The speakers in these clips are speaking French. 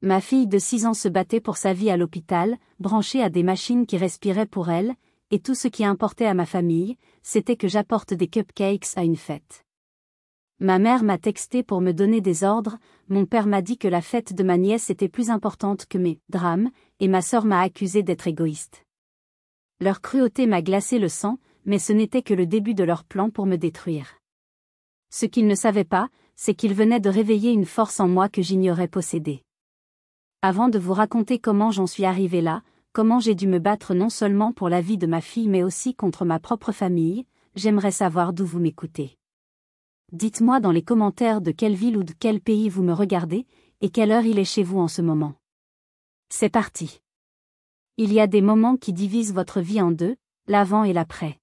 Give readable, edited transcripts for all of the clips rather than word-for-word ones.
Ma fille de 6 ans se battait pour sa vie à l'hôpital, branchée à des machines qui respiraient pour elle, et tout ce qui importait à ma famille, c'était que j'apporte des cupcakes à une fête. Ma mère m'a texté pour me donner des ordres, mon père m'a dit que la fête de ma nièce était plus importante que mes drames, et ma sœur m'a accusé d'être égoïste. Leur cruauté m'a glacé le sang, mais ce n'était que le début de leur plan pour me détruire. Ce qu'ils ne savaient pas, c'est qu'ils venaient de réveiller une force en moi que j'ignorais posséder. Avant de vous raconter comment j'en suis arrivé là, comment j'ai dû me battre non seulement pour la vie de ma fille mais aussi contre ma propre famille, j'aimerais savoir d'où vous m'écoutez. Dites-moi dans les commentaires de quelle ville ou de quel pays vous me regardez, et quelle heure il est chez vous en ce moment. C'est parti. Il y a des moments qui divisent votre vie en deux, l'avant et l'après.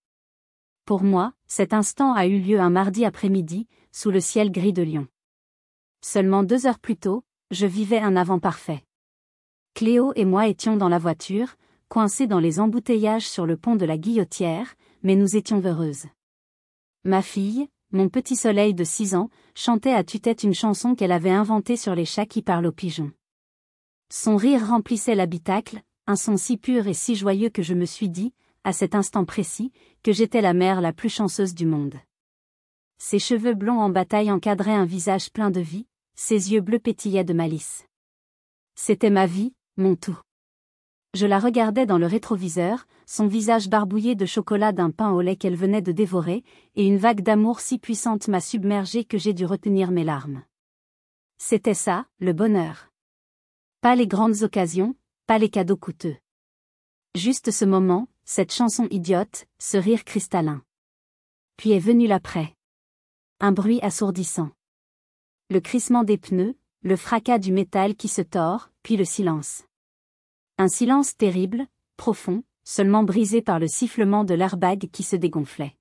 Pour moi, cet instant a eu lieu un mardi après-midi, sous le ciel gris de Lyon. Seulement 2 heures plus tôt, je vivais un avant parfait. Cléo et moi étions dans la voiture, coincés dans les embouteillages sur le pont de la Guillotière, mais nous étions heureuses. Ma fille, mon petit soleil de 6 ans, chantait à tue-tête une chanson qu'elle avait inventée sur les chats qui parlent aux pigeons. Son rire remplissait l'habitacle, un son si pur et si joyeux que je me suis dit, à cet instant précis, que j'étais la mère la plus chanceuse du monde. Ses cheveux blonds en bataille encadraient un visage plein de vie, ses yeux bleus pétillaient de malice. C'était ma vie, mon tout. Je la regardais dans le rétroviseur, son visage barbouillé de chocolat d'un pain au lait qu'elle venait de dévorer, et une vague d'amour si puissante m'a submergée que j'ai dû retenir mes larmes. C'était ça, le bonheur. Pas les grandes occasions, pas les cadeaux coûteux. Juste ce moment, cette chanson idiote, ce rire cristallin. Puis est venu l'après. Un bruit assourdissant. Le crissement des pneus, le fracas du métal qui se tord, puis le silence. Un silence terrible, profond, seulement brisé par le sifflement de l'airbag qui se dégonflait.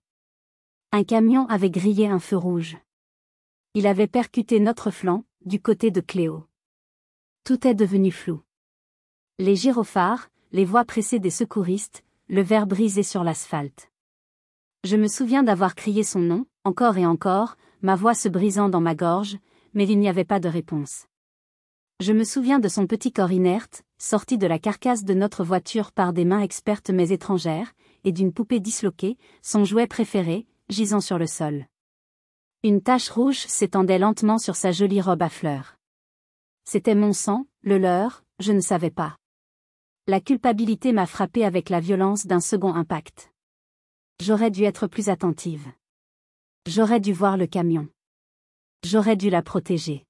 Un camion avait grillé un feu rouge. Il avait percuté notre flanc, du côté de Cléo. Tout est devenu flou. Les gyrophares, les voix pressées des secouristes, le verre brisé sur l'asphalte. Je me souviens d'avoir crié son nom, encore et encore, ma voix se brisant dans ma gorge, mais il n'y avait pas de réponse. Je me souviens de son petit corps inerte, sorti de la carcasse de notre voiture par des mains expertes mais étrangères, et d'une poupée disloquée, son jouet préféré, gisant sur le sol. Une tache rouge s'étendait lentement sur sa jolie robe à fleurs. C'était mon sang, le leur, je ne savais pas. La culpabilité m'a frappée avec la violence d'un second impact. J'aurais dû être plus attentive. J'aurais dû voir le camion. J'aurais dû la protéger.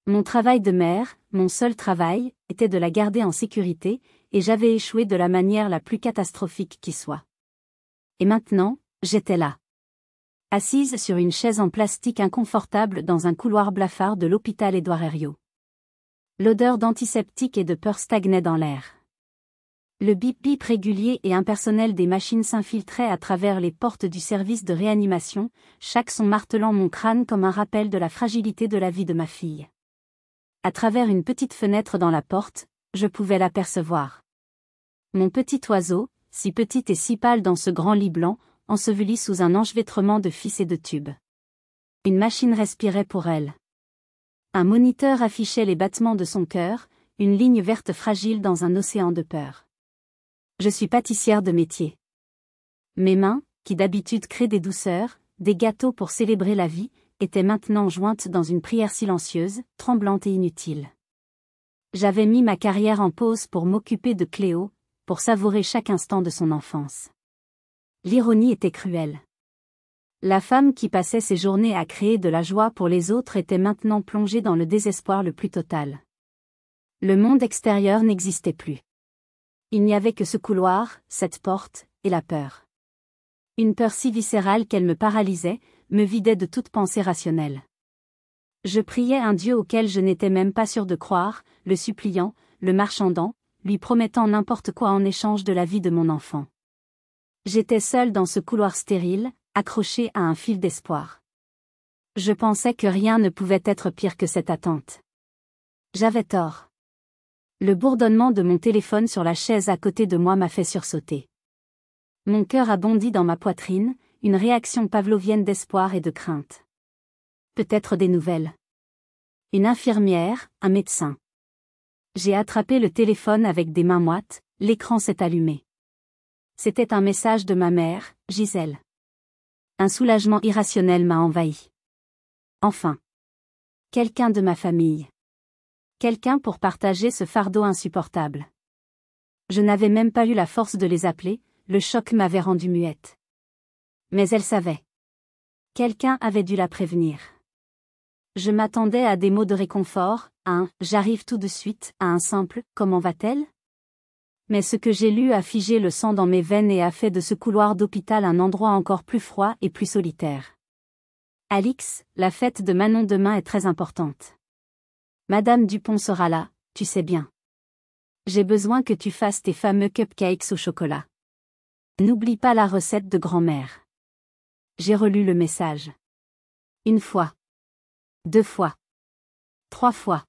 Mon travail de mère, mon seul travail, était de la garder en sécurité, et j'avais échoué de la manière la plus catastrophique qui soit. Et maintenant, j'étais là. Assise sur une chaise en plastique inconfortable dans un couloir blafard de l'hôpital Édouard Herriot. L'odeur d'antiseptique et de peur stagnait dans l'air. Le bip-bip régulier et impersonnel des machines s'infiltrait à travers les portes du service de réanimation, chaque son martelant mon crâne comme un rappel de la fragilité de la vie de ma fille. À travers une petite fenêtre dans la porte, je pouvais l'apercevoir. Mon petit oiseau, si petite et si pâle dans ce grand lit blanc, enseveli sous un enchevêtrement de fils et de tubes. Une machine respirait pour elle. Un moniteur affichait les battements de son cœur, une ligne verte fragile dans un océan de peur. Je suis pâtissière de métier. Mes mains, qui d'habitude créent des douceurs, des gâteaux pour célébrer la vie, étaient maintenant jointes dans une prière silencieuse, tremblante et inutile. J'avais mis ma carrière en pause pour m'occuper de Cléo, pour savourer chaque instant de son enfance. L'ironie était cruelle. La femme qui passait ses journées à créer de la joie pour les autres était maintenant plongée dans le désespoir le plus total. Le monde extérieur n'existait plus. Il n'y avait que ce couloir, cette porte, et la peur. Une peur si viscérale qu'elle me paralysait, me vidait de toute pensée rationnelle. Je priais un Dieu auquel je n'étais même pas sûre de croire, le suppliant, le marchandant, lui promettant n'importe quoi en échange de la vie de mon enfant. J'étais seule dans ce couloir stérile, accrochée à un fil d'espoir. Je pensais que rien ne pouvait être pire que cette attente. J'avais tort. Le bourdonnement de mon téléphone sur la chaise à côté de moi m'a fait sursauter. Mon cœur a bondi dans ma poitrine, une réaction pavlovienne d'espoir et de crainte. Peut-être des nouvelles. Une infirmière, un médecin. J'ai attrapé le téléphone avec des mains moites, l'écran s'est allumé. C'était un message de ma mère, Gisèle. Un soulagement irrationnel m'a envahi. Enfin. Quelqu'un de ma famille. Quelqu'un pour partager ce fardeau insupportable. Je n'avais même pas eu la force de les appeler, le choc m'avait rendue muette. Mais elle savait. Quelqu'un avait dû la prévenir. Je m'attendais à des mots de réconfort, à un « j'arrive tout de suite », à un simple « comment va-t-elle ?» Mais ce que j'ai lu a figé le sang dans mes veines et a fait de ce couloir d'hôpital un endroit encore plus froid et plus solitaire. Alix, la fête de Manon demain est très importante. Madame Dupont sera là, tu sais bien. J'ai besoin que tu fasses tes fameux cupcakes au chocolat. N'oublie pas la recette de grand-mère. J'ai relu le message. 1 fois. 2 fois. 3 fois.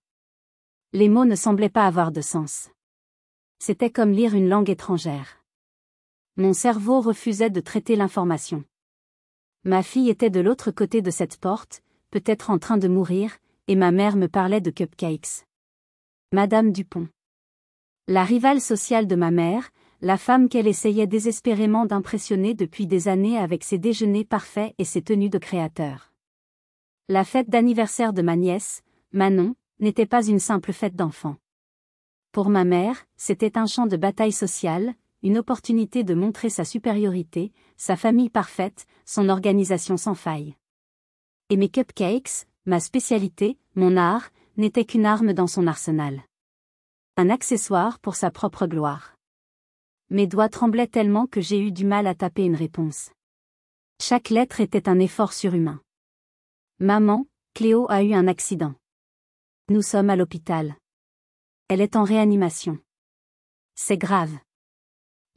Les mots ne semblaient pas avoir de sens. C'était comme lire une langue étrangère. Mon cerveau refusait de traiter l'information. Ma fille était de l'autre côté de cette porte, peut-être en train de mourir, et ma mère me parlait de cupcakes. Madame Dupont. La rivale sociale de ma mère, la femme qu'elle essayait désespérément d'impressionner depuis des années avec ses déjeuners parfaits et ses tenues de créateur. La fête d'anniversaire de ma nièce, Manon, n'était pas une simple fête d'enfant. Pour ma mère, c'était un champ de bataille sociale, une opportunité de montrer sa supériorité, sa famille parfaite, son organisation sans faille. Et mes cupcakes, ma spécialité, mon art, n'étaient qu'une arme dans son arsenal. Un accessoire pour sa propre gloire. Mes doigts tremblaient tellement que j'ai eu du mal à taper une réponse. Chaque lettre était un effort surhumain. Maman, Cléo a eu un accident. Nous sommes à l'hôpital. Elle est en réanimation. C'est grave.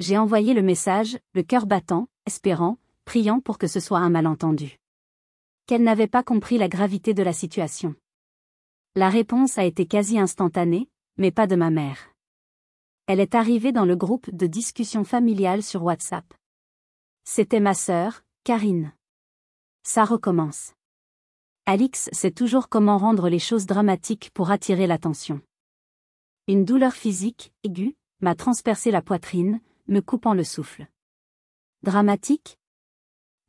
J'ai envoyé le message, le cœur battant, espérant, priant pour que ce soit un malentendu. Qu'elle n'avait pas compris la gravité de la situation. La réponse a été quasi instantanée, mais pas de ma mère. Elle est arrivée dans le groupe de discussion familiale sur WhatsApp. C'était ma sœur, Karine. Ça recommence. Alix sait toujours comment rendre les choses dramatiques pour attirer l'attention. Une douleur physique, aiguë, m'a transpercé la poitrine, me coupant le souffle. Dramatique ?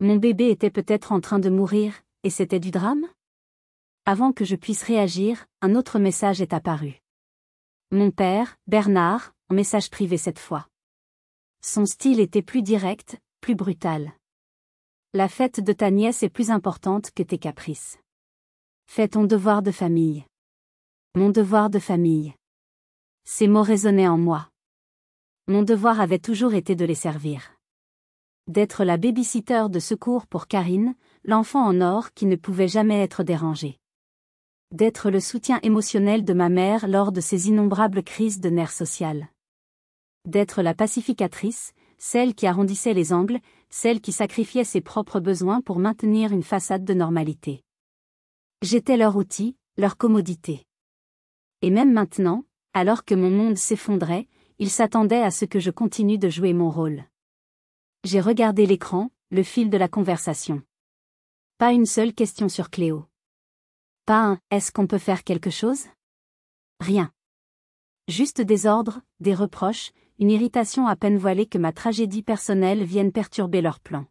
Mon bébé était peut-être en train de mourir, et c'était du drame ? Avant que je puisse réagir, un autre message est apparu. Mon père, Bernard, en message privé cette fois. Son style était plus direct, plus brutal. La fête de ta nièce est plus importante que tes caprices. Fais ton devoir de famille. Mon devoir de famille. Ces mots résonnaient en moi. Mon devoir avait toujours été de les servir. D'être la baby-sitter de secours pour Karine, l'enfant en or qui ne pouvait jamais être dérangé. D'être le soutien émotionnel de ma mère lors de ses innombrables crises de nerfs sociales. D'être la pacificatrice, celle qui arrondissait les angles, celle qui sacrifiait ses propres besoins pour maintenir une façade de normalité. J'étais leur outil, leur commodité. Et même maintenant, alors que mon monde s'effondrait, ils s'attendaient à ce que je continue de jouer mon rôle. J'ai regardé l'écran, le fil de la conversation. Pas une seule question sur Cléo. Pas un « est-ce qu'on peut faire quelque chose ?» Rien. Juste des ordres, des reproches, une irritation à peine voilée que ma tragédie personnelle vienne perturber leurs plans.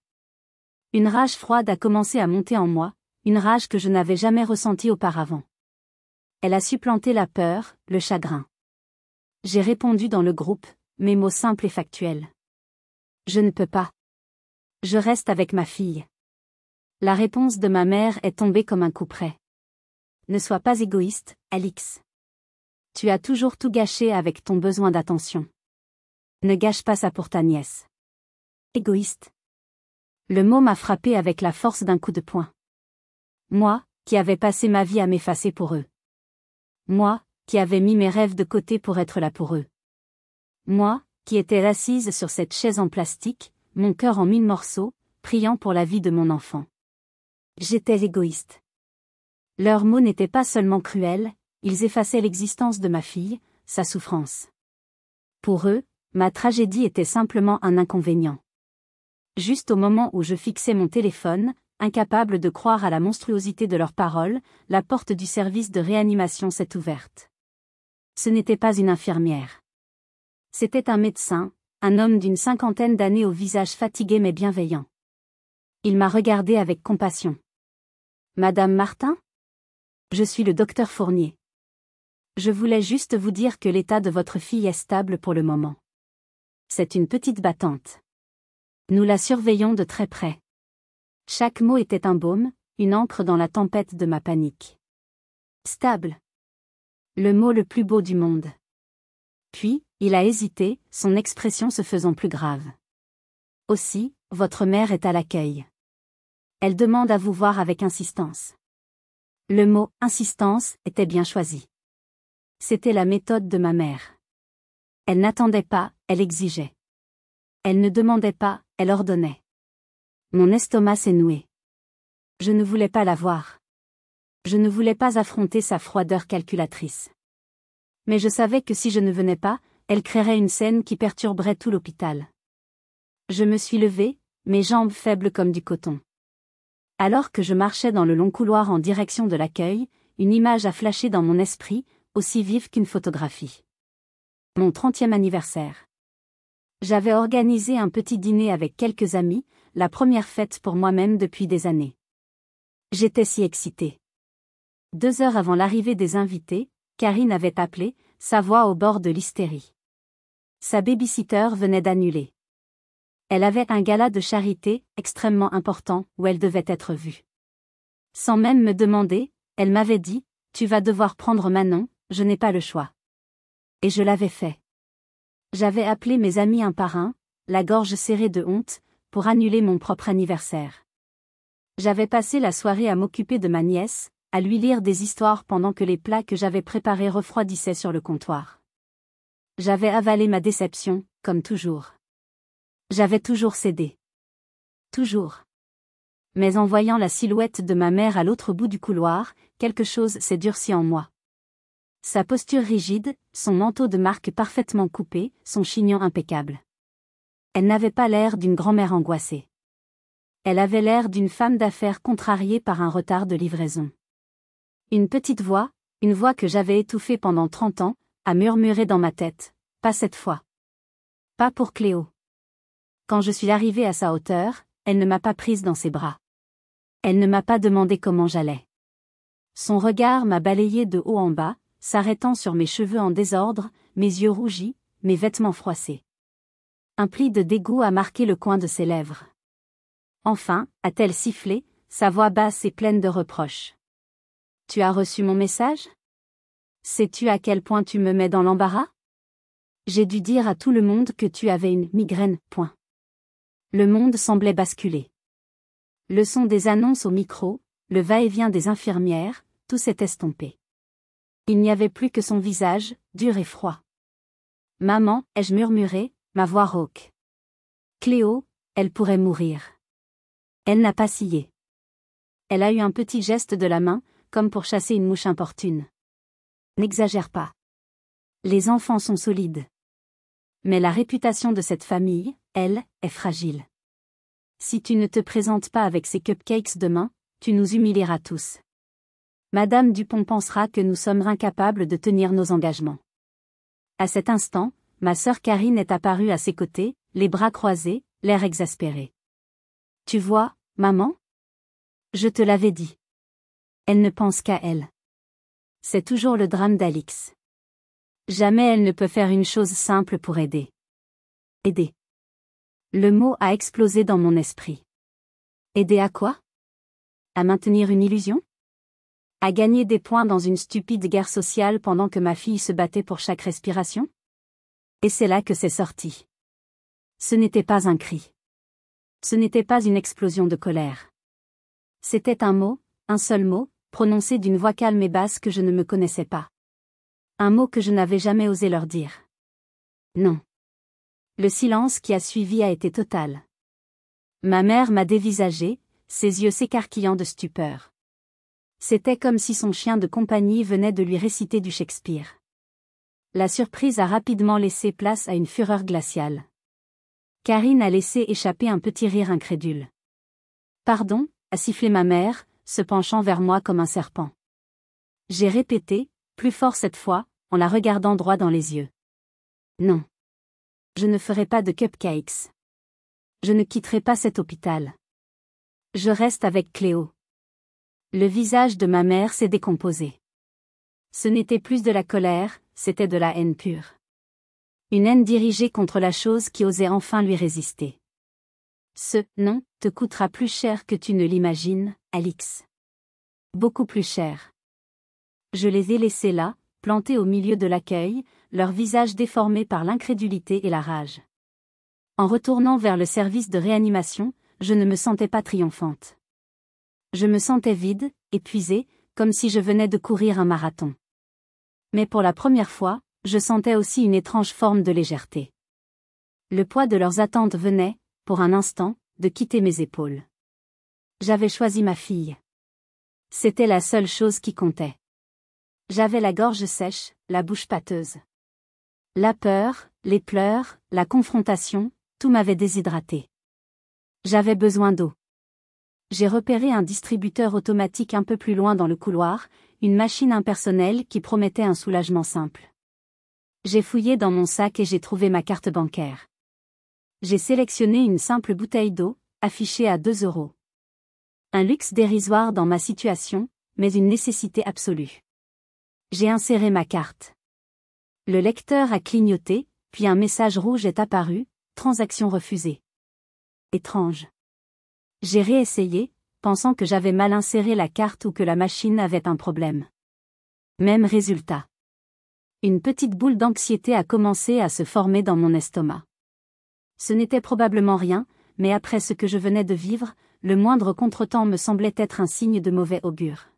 Une rage froide a commencé à monter en moi, une rage que je n'avais jamais ressentie auparavant. Elle a supplanté la peur, le chagrin. J'ai répondu dans le groupe, mes mots simples et factuels. Je ne peux pas. Je reste avec ma fille. La réponse de ma mère est tombée comme un coup près. Ne sois pas égoïste, Alix. Tu as toujours tout gâché avec ton besoin d'attention. Ne gâche pas ça pour ta nièce. Égoïste. Le mot m'a frappé avec la force d'un coup de poing. Moi, qui avais passé ma vie à m'effacer pour eux. Moi, qui avais mis mes rêves de côté pour être là pour eux. Moi, qui étais assise sur cette chaise en plastique, mon cœur en 1000 morceaux, priant pour la vie de mon enfant. J'étais égoïste. Leurs mots n'étaient pas seulement cruels, ils effaçaient l'existence de ma fille, sa souffrance. Pour eux, ma tragédie était simplement un inconvénient. Juste au moment où je fixais mon téléphone, incapable de croire à la monstruosité de leurs paroles, la porte du service de réanimation s'est ouverte. Ce n'était pas une infirmière. C'était un médecin, un homme d'une 50aine d'années au visage fatigué mais bienveillant. Il m'a regardé avec compassion. Madame Martin? Je suis le docteur Fournier. Je voulais juste vous dire que l'état de votre fille est stable pour le moment. C'est une petite battante. Nous la surveillons de très près. Chaque mot était un baume, une encre dans la tempête de ma panique. Stable. Le mot le plus beau du monde. Puis, il a hésité, son expression se faisant plus grave. Aussi, votre mère est à l'accueil. Elle demande à vous voir avec insistance. Le mot « insistance » était bien choisi. C'était la méthode de ma mère. Elle n'attendait pas, elle exigeait. Elle ne demandait pas, elle ordonnait. Mon estomac s'est noué. Je ne voulais pas la voir. Je ne voulais pas affronter sa froideur calculatrice. Mais je savais que si je ne venais pas, elle créerait une scène qui perturberait tout l'hôpital. Je me suis levée, mes jambes faibles comme du coton. Alors que je marchais dans le long couloir en direction de l'accueil, une image a flashé dans mon esprit, aussi vive qu'une photographie. Mon 30e anniversaire. J'avais organisé un petit dîner avec quelques amis, la première fête pour moi-même depuis des années. J'étais si excitée. 2 heures avant l'arrivée des invités, Karine avait appelé, sa voix au bord de l'hystérie. Sa babysitter venait d'annuler. Elle avait un gala de charité, extrêmement important, où elle devait être vue. Sans même me demander, elle m'avait dit, « Tu vas devoir prendre Manon, je n'ai pas le choix. » Et je l'avais fait. J'avais appelé mes amis un par un, la gorge serrée de honte, pour annuler mon propre anniversaire. J'avais passé la soirée à m'occuper de ma nièce, à lui lire des histoires pendant que les plats que j'avais préparés refroidissaient sur le comptoir. J'avais avalé ma déception, comme toujours. J'avais toujours cédé. Toujours. Mais en voyant la silhouette de ma mère à l'autre bout du couloir, quelque chose s'est durci en moi. Sa posture rigide, son manteau de marque parfaitement coupé, son chignon impeccable. Elle n'avait pas l'air d'une grand-mère angoissée. Elle avait l'air d'une femme d'affaires contrariée par un retard de livraison. Une petite voix, une voix que j'avais étouffée pendant 30 ans, a murmuré dans ma tête, « Pas cette fois. Pas pour Cléo. » Quand je suis arrivée à sa hauteur, elle ne m'a pas prise dans ses bras. Elle ne m'a pas demandé comment j'allais. Son regard m'a balayée de haut en bas, s'arrêtant sur mes cheveux en désordre, mes yeux rougis, mes vêtements froissés. Un pli de dégoût a marqué le coin de ses lèvres. Enfin, a-t-elle sifflé, sa voix basse et pleine de reproches. « Tu as reçu mon message? Sais-tu à quel point tu me mets dans l'embarras? J'ai dû dire à tout le monde que tu avais une migraine, point. » Le monde semblait basculer. Le son des annonces au micro, le va-et-vient des infirmières, tout s'est estompé. Il n'y avait plus que son visage, dur et froid. « Maman » ai-je murmuré, ma voix rauque. « Cléo, elle pourrait mourir. » Elle n'a pas scié. Elle a eu un petit geste de la main, comme pour chasser une mouche importune. N'exagère pas. Les enfants sont solides. Mais la réputation de cette famille, elle, est fragile. Si tu ne te présentes pas avec ces cupcakes demain, tu nous humilieras tous. Madame Dupont pensera que nous sommes incapables de tenir nos engagements. À cet instant, ma sœur Karine est apparue à ses côtés, les bras croisés, l'air exaspéré. Tu vois, maman? Je te l'avais dit. Elle ne pense qu'à elle. C'est toujours le drame d'Alix. Jamais elle ne peut faire une chose simple pour aider. Aider. Le mot a explosé dans mon esprit. Aider à quoi? À maintenir une illusion? À gagner des points dans une stupide guerre sociale pendant que ma fille se battait pour chaque respiration? Et c'est là que c'est sorti. Ce n'était pas un cri. Ce n'était pas une explosion de colère. C'était un mot, un seul mot, prononcé d'une voix calme et basse que je ne me connaissais pas. Un mot que je n'avais jamais osé leur dire. Non. Le silence qui a suivi a été total. Ma mère m'a dévisagé, ses yeux s'écarquillant de stupeur. C'était comme si son chien de compagnie venait de lui réciter du Shakespeare. La surprise a rapidement laissé place à une fureur glaciale. Karine a laissé échapper un petit rire incrédule. « Pardon » a sifflé ma mère, se penchant vers moi comme un serpent. J'ai répété, plus fort cette fois, en la regardant droit dans les yeux. Non. Je ne ferai pas de cupcakes. Je ne quitterai pas cet hôpital. Je reste avec Cléo. Le visage de ma mère s'est décomposé. Ce n'était plus de la colère, c'était de la haine pure. Une haine dirigée contre la chose qui osait enfin lui résister. Ce « non » te coûtera plus cher que tu ne l'imagines, Alix. Beaucoup plus cher. Je les ai laissés là, plantés au milieu de l'accueil, leurs visages déformés par l'incrédulité et la rage. En retournant vers le service de réanimation, je ne me sentais pas triomphante. Je me sentais vide, épuisée, comme si je venais de courir un marathon. Mais pour la première fois, je sentais aussi une étrange forme de légèreté. Le poids de leurs attentes venait, pour un instant, de quitter mes épaules. J'avais choisi ma fille. C'était la seule chose qui comptait. J'avais la gorge sèche, la bouche pâteuse. La peur, les pleurs, la confrontation, tout m'avait déshydratée. J'avais besoin d'eau. J'ai repéré un distributeur automatique un peu plus loin dans le couloir, une machine impersonnelle qui promettait un soulagement simple. J'ai fouillé dans mon sac et j'ai trouvé ma carte bancaire. J'ai sélectionné une simple bouteille d'eau, affichée à 2 €. Un luxe dérisoire dans ma situation, mais une nécessité absolue. J'ai inséré ma carte. Le lecteur a clignoté, puis un message rouge est apparu, transaction refusée. Étrange. J'ai réessayé, pensant que j'avais mal inséré la carte ou que la machine avait un problème. Même résultat. Une petite boule d'anxiété a commencé à se former dans mon estomac. Ce n'était probablement rien, mais après ce que je venais de vivre, le moindre contretemps me semblait être un signe de mauvais augure.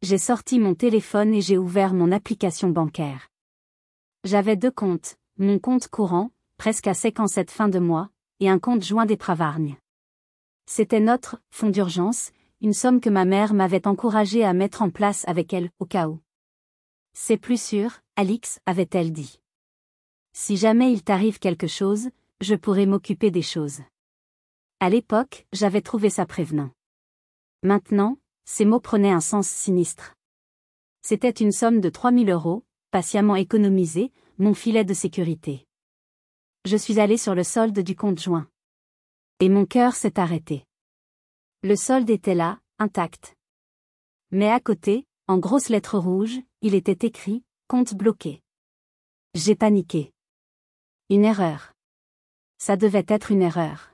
J'ai sorti mon téléphone et j'ai ouvert mon application bancaire. J'avais 2 comptes, mon compte courant, presque à sec en cette fin de mois, et un compte joint d'épargne. C'était notre « fonds d'urgence », une somme que ma mère m'avait encouragée à mettre en place avec elle, au cas où. « C'est plus sûr, Alix », avait-elle dit. « Si jamais il t'arrive quelque chose, je pourrai m'occuper des choses. » À l'époque, j'avais trouvé ça prévenant. Maintenant, ces mots prenaient un sens sinistre. C'était une somme de 3 000 €, patiemment économisée, mon filet de sécurité. Je suis allée sur le solde du compte joint. Et mon cœur s'est arrêté. Le solde était là, intact. Mais à côté, en grosses lettres rouges, il était écrit « Compte bloqué ». J'ai paniqué. Une erreur. Ça devait être une erreur.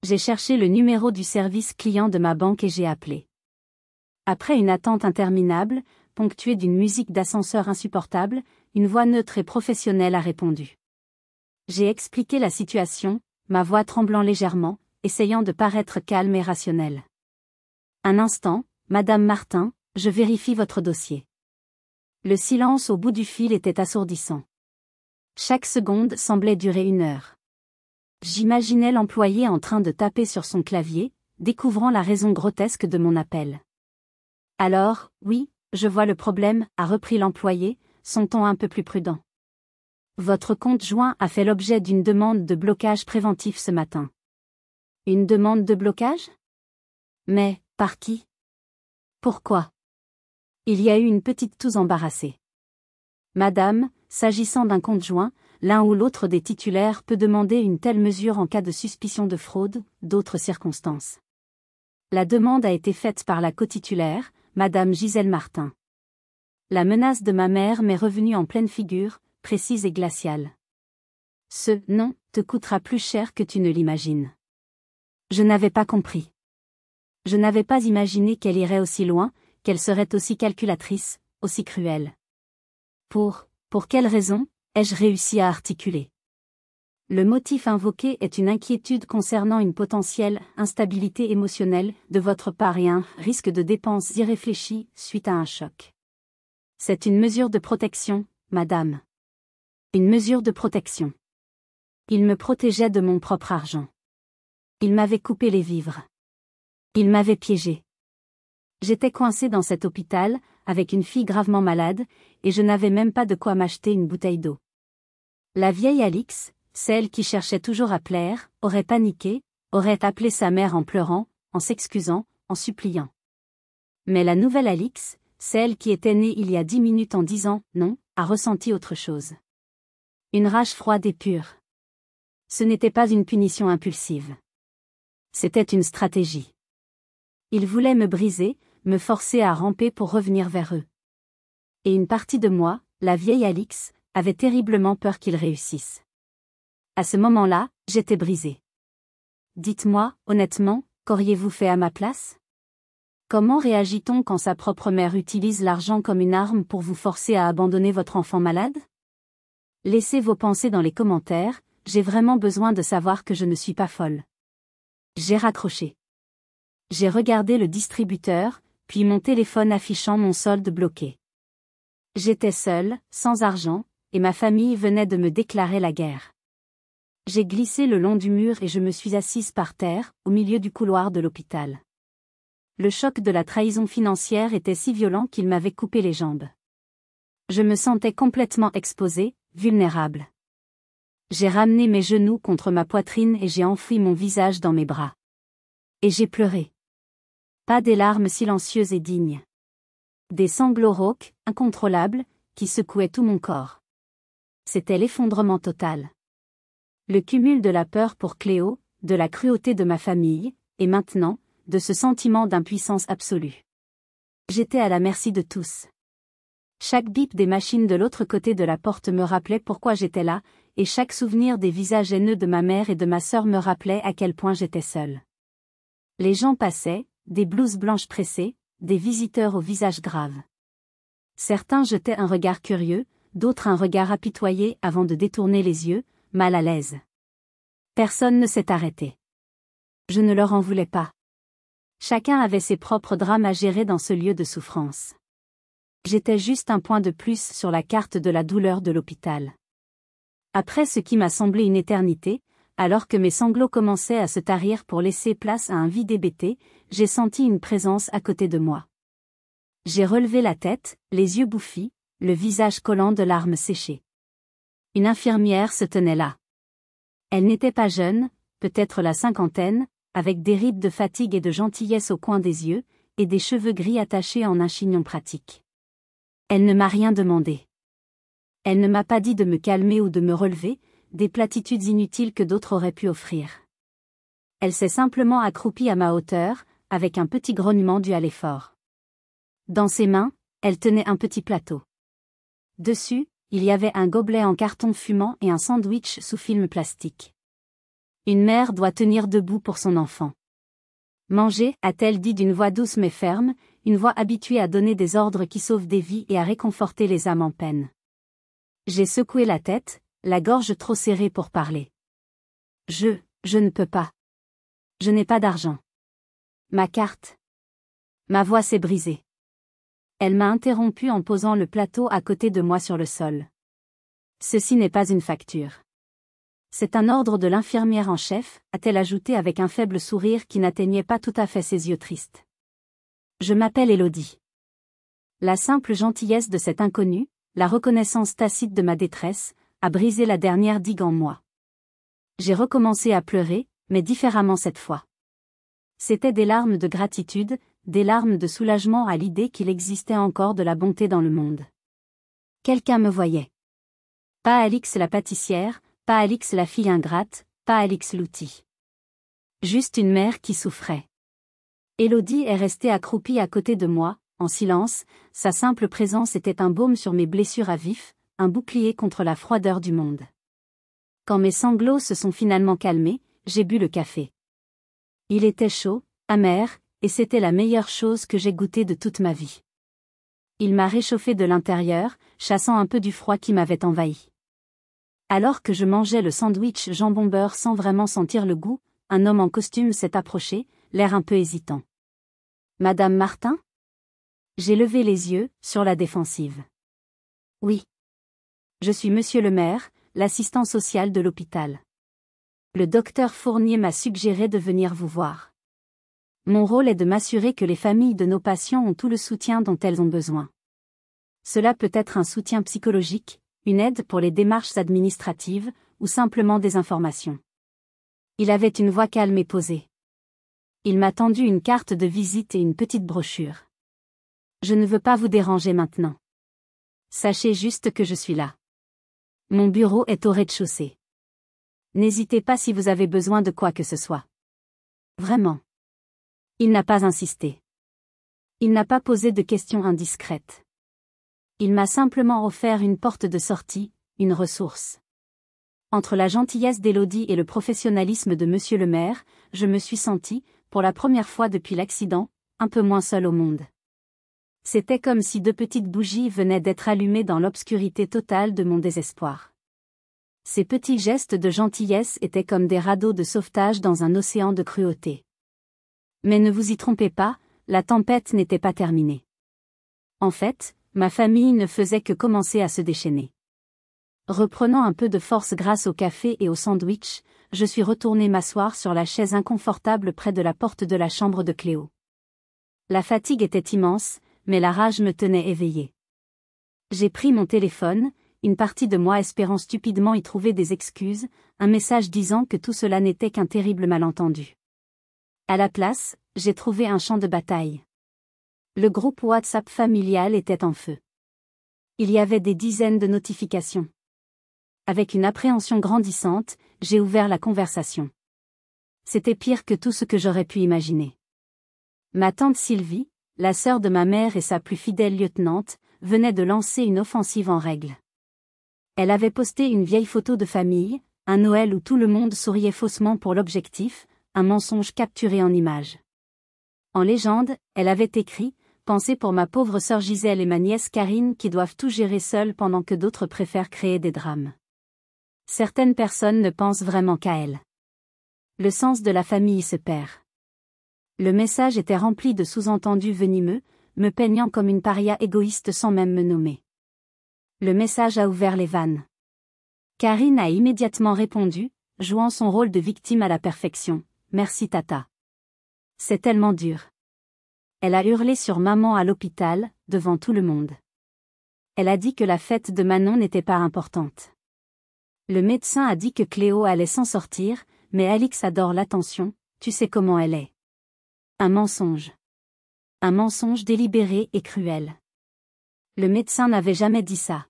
J'ai cherché le numéro du service client de ma banque et j'ai appelé. Après une attente interminable, ponctuée d'une musique d'ascenseur insupportable, une voix neutre et professionnelle a répondu. J'ai expliqué la situation, ma voix tremblant légèrement, essayant de paraître calme et rationnelle. Un instant, Madame Martin, je vérifie votre dossier. Le silence au bout du fil était assourdissant. Chaque seconde semblait durer 1 heure. J'imaginais l'employé en train de taper sur son clavier, découvrant la raison grotesque de mon appel. Alors, oui, je vois le problème, a repris l'employé, son ton un peu plus prudent. Votre compte joint a fait l'objet d'une demande de blocage préventif ce matin. Une demande de blocage? Mais, par qui? Pourquoi? Il y a eu une petite toux embarrassée. Madame, s'agissant d'un compte joint, l'un ou l'autre des titulaires peut demander une telle mesure en cas de suspicion de fraude, d'autres circonstances. La demande a été faite par la cotitulaire, Madame Gisèle Martin. La menace de ma mère m'est revenue en pleine figure, précise et glaciale. Ce « non » te coûtera plus cher que tu ne l'imagines. Je n'avais pas compris. Je n'avais pas imaginé qu'elle irait aussi loin, qu'elle serait aussi calculatrice, aussi cruelle. Pour quelle raison, ai-je réussi à articuler? Le motif invoqué est une inquiétude concernant une potentielle instabilité émotionnelle de votre part et un risque de dépenses irréfléchies suite à un choc. C'est une mesure de protection, madame. Une mesure de protection. Il me protégeait de mon propre argent. Il m'avait coupé les vivres. Il m'avait piégé. J'étais coincée dans cet hôpital, avec une fille gravement malade, et je n'avais même pas de quoi m'acheter une bouteille d'eau. La vieille Alix, celle qui cherchait toujours à plaire, aurait paniqué, aurait appelé sa mère en pleurant, en s'excusant, en suppliant. Mais la nouvelle Alix, celle qui était née il y a 10 minutes en disant « non », a ressenti autre chose. Une rage froide et pure. Ce n'était pas une punition impulsive. C'était une stratégie. Ils voulaient me briser, me forcer à ramper pour revenir vers eux. Et une partie de moi, la vieille Alix, avait terriblement peur qu'ils réussissent. À ce moment-là, j'étais brisée. Dites-moi, honnêtement, qu'auriez-vous fait à ma place? Comment réagit-on quand sa propre mère utilise l'argent comme une arme pour vous forcer à abandonner votre enfant malade? Laissez vos pensées dans les commentaires, j'ai vraiment besoin de savoir que je ne suis pas folle. J'ai raccroché. J'ai regardé le distributeur, puis mon téléphone affichant mon solde bloqué. J'étais seule, sans argent, et ma famille venait de me déclarer la guerre. J'ai glissé le long du mur et je me suis assise par terre, au milieu du couloir de l'hôpital. Le choc de la trahison financière était si violent qu'il m'avait coupé les jambes. Je me sentais complètement exposée, vulnérable. J'ai ramené mes genoux contre ma poitrine et j'ai enfoui mon visage dans mes bras. Et j'ai pleuré. Pas des larmes silencieuses et dignes. Des sanglots rauques, incontrôlables, qui secouaient tout mon corps. C'était l'effondrement total. Le cumul de la peur pour Cléo, de la cruauté de ma famille, et maintenant, de ce sentiment d'impuissance absolue. J'étais à la merci de tous. Chaque bip des machines de l'autre côté de la porte me rappelait pourquoi j'étais là, et chaque souvenir des visages haineux de ma mère et de ma sœur me rappelait à quel point j'étais seule. Les gens passaient, des blouses blanches pressées, des visiteurs au visage grave. Certains jetaient un regard curieux, d'autres un regard apitoyé avant de détourner les yeux, mal à l'aise. Personne ne s'est arrêté. Je ne leur en voulais pas. Chacun avait ses propres drames à gérer dans ce lieu de souffrance. J'étais juste un point de plus sur la carte de la douleur de l'hôpital. Après ce qui m'a semblé une éternité, alors que mes sanglots commençaient à se tarir pour laisser place à un vide hébété, j'ai senti une présence à côté de moi. J'ai relevé la tête, les yeux bouffis, le visage collant de larmes séchées. Une infirmière se tenait là. Elle n'était pas jeune, peut-être la cinquantaine, avec des rides de fatigue et de gentillesse au coin des yeux, et des cheveux gris attachés en un chignon pratique. Elle ne m'a rien demandé. Elle ne m'a pas dit de me calmer ou de me relever, des platitudes inutiles que d'autres auraient pu offrir. Elle s'est simplement accroupie à ma hauteur, avec un petit grognement dû à l'effort. Dans ses mains, elle tenait un petit plateau. Dessus, il y avait un gobelet en carton fumant et un sandwich sous film plastique. Une mère doit tenir debout pour son enfant. Manger, a-t-elle dit d'une voix douce mais ferme, une voix habituée à donner des ordres qui sauvent des vies et à réconforter les âmes en peine. J'ai secoué la tête, la gorge trop serrée pour parler. Je ne peux pas. Je n'ai pas d'argent. Ma carte. Ma voix s'est brisée. Elle m'a interrompu en posant le plateau à côté de moi sur le sol. Ceci n'est pas une facture. C'est un ordre de l'infirmière en chef, a-t-elle ajouté avec un faible sourire qui n'atteignait pas tout à fait ses yeux tristes. Je m'appelle Élodie. La simple gentillesse de cet inconnu, la reconnaissance tacite de ma détresse, a brisé la dernière digue en moi. J'ai recommencé à pleurer, mais différemment cette fois. C'étaient des larmes de gratitude, des larmes de soulagement à l'idée qu'il existait encore de la bonté dans le monde. Quelqu'un me voyait. Pas Alix la pâtissière, pas Alix la fille ingrate, pas Alix l'outil. Juste une mère qui souffrait. Élodie est restée accroupie à côté de moi, en silence, sa simple présence était un baume sur mes blessures à vif, un bouclier contre la froideur du monde. Quand mes sanglots se sont finalement calmés, j'ai bu le café. Il était chaud, amer, et c'était la meilleure chose que j'ai goûtée de toute ma vie. Il m'a réchauffé de l'intérieur, chassant un peu du froid qui m'avait envahi. Alors que je mangeais le sandwich jambon-beurre sans vraiment sentir le goût, un homme en costume s'est approché, l'air un peu hésitant. Madame Martin? J'ai levé les yeux, sur la défensive. Oui. Je suis monsieur le maire, l'assistant social de l'hôpital. Le docteur Fournier m'a suggéré de venir vous voir. Mon rôle est de m'assurer que les familles de nos patients ont tout le soutien dont elles ont besoin. Cela peut être un soutien psychologique, une aide pour les démarches administratives, ou simplement des informations. Il avait une voix calme et posée. Il m'a tendu une carte de visite et une petite brochure. Je ne veux pas vous déranger maintenant. Sachez juste que je suis là. Mon bureau est au rez-de-chaussée. N'hésitez pas si vous avez besoin de quoi que ce soit. Vraiment. Il n'a pas insisté. Il n'a pas posé de questions indiscrètes. Il m'a simplement offert une porte de sortie, une ressource. Entre la gentillesse d'Élodie et le professionnalisme de Monsieur le maire, je me suis sentie, pour la première fois depuis l'accident, un peu moins seule au monde. C'était comme si 2 petites bougies venaient d'être allumées dans l'obscurité totale de mon désespoir. Ces petits gestes de gentillesse étaient comme des radeaux de sauvetage dans un océan de cruauté. Mais ne vous y trompez pas, la tempête n'était pas terminée. En fait, ma famille ne faisait que commencer à se déchaîner. Reprenant un peu de force grâce au café et au sandwich, je suis retournée m'asseoir sur la chaise inconfortable près de la porte de la chambre de Cléo. La fatigue était immense, mais la rage me tenait éveillée. J'ai pris mon téléphone, une partie de moi espérant stupidement y trouver des excuses, un message disant que tout cela n'était qu'un terrible malentendu. À la place, j'ai trouvé un champ de bataille. Le groupe WhatsApp familial était en feu. Il y avait des dizaines de notifications. Avec une appréhension grandissante, j'ai ouvert la conversation. C'était pire que tout ce que j'aurais pu imaginer. Ma tante Sylvie, la sœur de ma mère et sa plus fidèle lieutenante, venait de lancer une offensive en règle. Elle avait posté une vieille photo de famille, un Noël où tout le monde souriait faussement pour l'objectif, un mensonge capturé en images. En légende, elle avait écrit « Pensez pour ma pauvre sœur Gisèle et ma nièce Karine qui doivent tout gérer seules pendant que d'autres préfèrent créer des drames. » Certaines personnes ne pensent vraiment qu'à elles. Le sens de la famille se perd. Le message était rempli de sous-entendus venimeux, me peignant comme une paria égoïste sans même me nommer. Le message a ouvert les vannes. Karine a immédiatement répondu, jouant son rôle de victime à la perfection. « Merci tata. C'est tellement dur. » Elle a hurlé sur maman à l'hôpital, devant tout le monde. Elle a dit que la fête de Manon n'était pas importante. Le médecin a dit que Cléo allait s'en sortir, mais Alix adore l'attention, tu sais comment elle est. Un mensonge. Un mensonge délibéré et cruel. Le médecin n'avait jamais dit ça.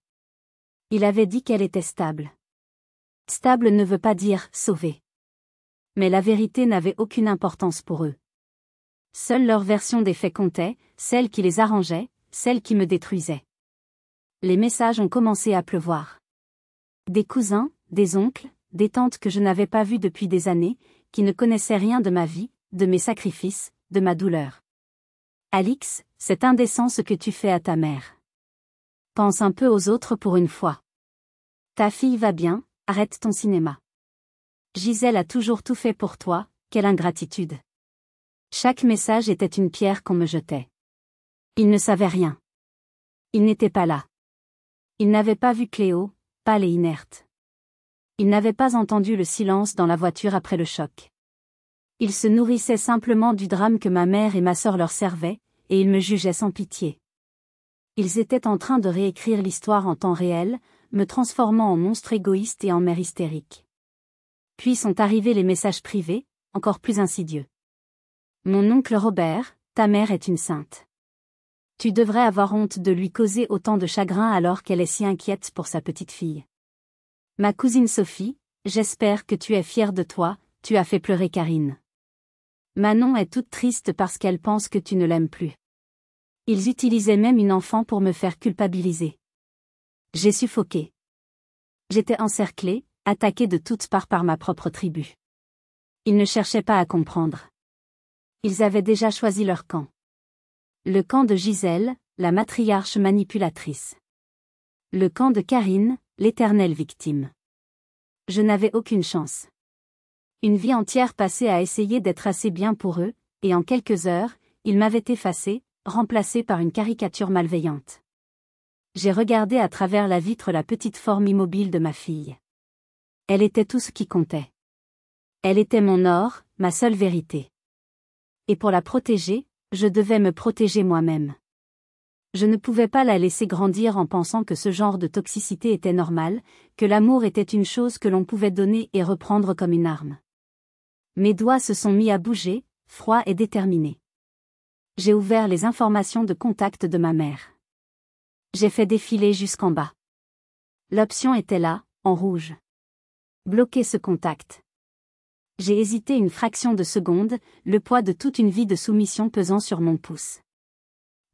Il avait dit qu'elle était stable. Stable ne veut pas dire sauvée. Mais la vérité n'avait aucune importance pour eux. Seule leur version des faits comptait, celle qui les arrangeait, celle qui me détruisait. Les messages ont commencé à pleuvoir. Des cousins, des oncles, des tantes que je n'avais pas vues depuis des années, qui ne connaissaient rien de ma vie, de mes sacrifices, de ma douleur. Alix, c'est indécent ce que tu fais à ta mère. Pense un peu aux autres pour une fois. Ta fille va bien, arrête ton cinéma. Gisèle a toujours tout fait pour toi, quelle ingratitude. Chaque message était une pierre qu'on me jetait. Il ne savait rien. Il n'était pas là. Il n'avait pas vu Cléo, pâle et inerte. Il n'avait pas entendu le silence dans la voiture après le choc. Il se nourrissait simplement du drame que ma mère et ma sœur leur servaient, et ils me jugeaient sans pitié. Ils étaient en train de réécrire l'histoire en temps réel, me transformant en monstre égoïste et en mère hystérique. Puis sont arrivés les messages privés, encore plus insidieux. Mon oncle Robert, ta mère est une sainte. Tu devrais avoir honte de lui causer autant de chagrin alors qu'elle est si inquiète pour sa petite fille. Ma cousine Sophie, j'espère que tu es fière de toi, tu as fait pleurer Karine. Manon est toute triste parce qu'elle pense que tu ne l'aimes plus. Ils utilisaient même une enfant pour me faire culpabiliser. J'ai suffoqué. J'étais encerclée, attaquée de toutes parts par ma propre tribu. Ils ne cherchaient pas à comprendre. Ils avaient déjà choisi leur camp. Le camp de Gisèle, la matriarche manipulatrice. Le camp de Karine, l'éternelle victime. Je n'avais aucune chance. Une vie entière passée à essayer d'être assez bien pour eux, et en quelques heures, ils m'avaient effacée, remplacée par une caricature malveillante. J'ai regardé à travers la vitre la petite forme immobile de ma fille. Elle était tout ce qui comptait. Elle était mon or, ma seule vérité. Et pour la protéger, je devais me protéger moi-même. Je ne pouvais pas la laisser grandir en pensant que ce genre de toxicité était normal, que l'amour était une chose que l'on pouvait donner et reprendre comme une arme. Mes doigts se sont mis à bouger, froids et déterminés. J'ai ouvert les informations de contact de ma mère. J'ai fait défiler jusqu'en bas. L'option était là, en rouge. Bloquer ce contact. J'ai hésité une fraction de seconde, le poids de toute une vie de soumission pesant sur mon pouce.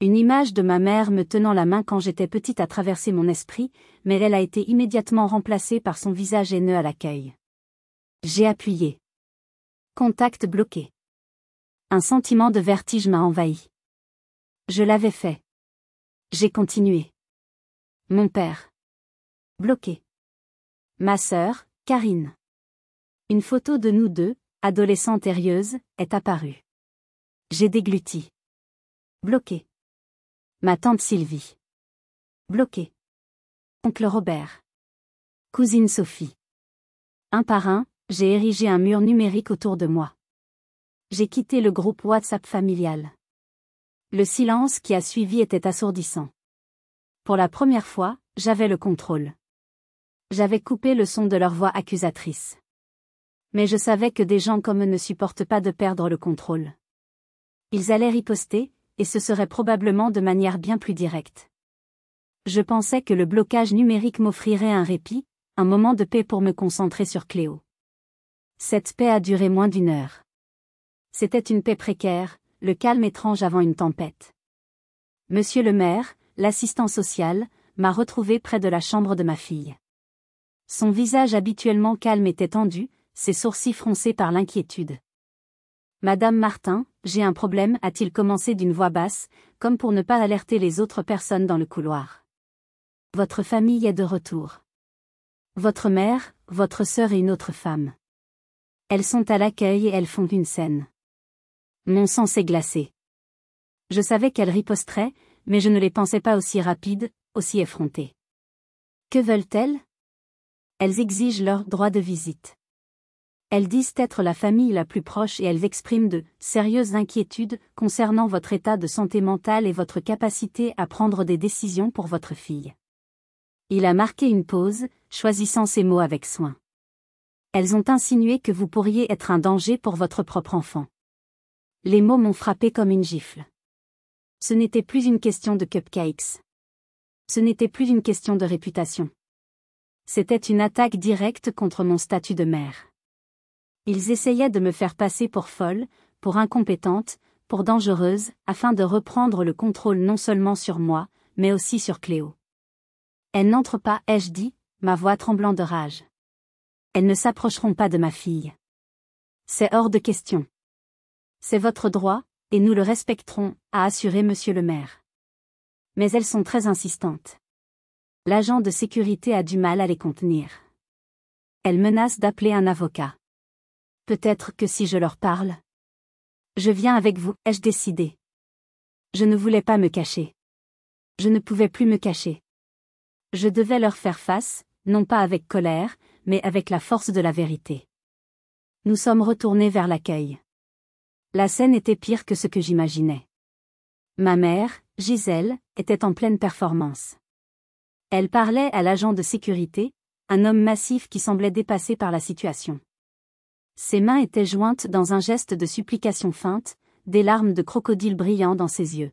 Une image de ma mère me tenant la main quand j'étais petite a traversé mon esprit, mais elle a été immédiatement remplacée par son visage haineux à l'accueil. J'ai appuyé. Contact bloqué. Un sentiment de vertige m'a envahi. Je l'avais fait. J'ai continué. Mon père. Bloqué. Ma sœur, Karine. Une photo de nous deux, adolescentesérieuses, est apparue. J'ai dégluti. Bloqué. Ma tante Sylvie. Bloqué. Oncle Robert. Cousine Sophie. Un par un, j'ai érigé un mur numérique autour de moi. J'ai quitté le groupe WhatsApp familial. Le silence qui a suivi était assourdissant. Pour la première fois, j'avais le contrôle. J'avais coupé le son de leur voix accusatrice. Mais je savais que des gens comme eux ne supportent pas de perdre le contrôle. Ils allaient riposter, et ce serait probablement de manière bien plus directe. Je pensais que le blocage numérique m'offrirait un répit, un moment de paix pour me concentrer sur Cléo. Cette paix a duré moins d'une heure. C'était une paix précaire, le calme étrange avant une tempête. Monsieur le maire, l'assistant social, m'a retrouvé près de la chambre de ma fille. Son visage habituellement calme était tendu, ses sourcils froncés par l'inquiétude. Madame Martin, j'ai un problème, a-t-il commencé d'une voix basse, comme pour ne pas alerter les autres personnes dans le couloir. Votre famille est de retour. Votre mère, votre sœur et une autre femme. Elles sont à l'accueil et elles font une scène. Mon sang s'est glacé. Je savais qu'elles riposteraient, mais je ne les pensais pas aussi rapides, aussi effrontées. Que veulent-elles? Elles exigent leur droit de visite. Elles disent être la famille la plus proche et elles expriment de sérieuses inquiétudes concernant votre état de santé mentale et votre capacité à prendre des décisions pour votre fille. Il a marqué une pause, choisissant ses mots avec soin. Elles ont insinué que vous pourriez être un danger pour votre propre enfant. Les mots m'ont frappé comme une gifle. Ce n'était plus une question de cupcakes. Ce n'était plus une question de réputation. C'était une attaque directe contre mon statut de mère. Ils essayaient de me faire passer pour folle, pour incompétente, pour dangereuse, afin de reprendre le contrôle non seulement sur moi, mais aussi sur Cléo. Elles n'entrent pas, ai-je dit, ma voix tremblant de rage. Elles ne s'approcheront pas de ma fille. C'est hors de question. C'est votre droit, et nous le respecterons, a assuré monsieur le maire. Mais elles sont très insistantes. L'agent de sécurité a du mal à les contenir. Elles menacent d'appeler un avocat. Peut-être que si je leur parle. Je viens avec vous, ai-je décidé. Je ne voulais pas me cacher. Je ne pouvais plus me cacher. Je devais leur faire face, non pas avec colère, mais avec la force de la vérité. Nous sommes retournés vers l'accueil. La scène était pire que ce que j'imaginais. Ma mère, Gisèle, était en pleine performance. Elle parlait à l'agent de sécurité, un homme massif qui semblait dépassé par la situation. Ses mains étaient jointes dans un geste de supplication feinte, des larmes de crocodile brillant dans ses yeux.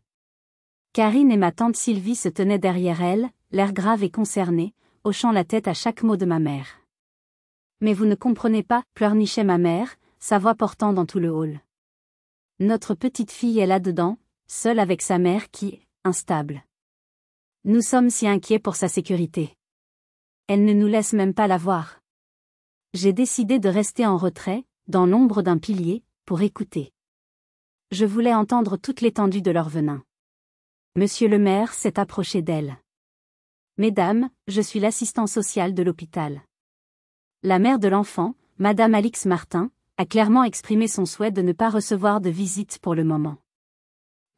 Karine et ma tante Sylvie se tenaient derrière elle, l'air grave et concerné, hochant la tête à chaque mot de ma mère. Mais vous ne comprenez pas, pleurnichait ma mère, sa voix portant dans tout le hall. Notre petite fille est là-dedans, seule avec sa mère qui, instable. Nous sommes si inquiets pour sa sécurité. Elle ne nous laisse même pas la voir. J'ai décidé de rester en retrait, dans l'ombre d'un pilier, pour écouter. Je voulais entendre toute l'étendue de leur venin. Monsieur le maire s'est approché d'elle. Mesdames, je suis l'assistant social de l'hôpital. La mère de l'enfant, Madame Alix Martin, a clairement exprimé son souhait de ne pas recevoir de visite pour le moment.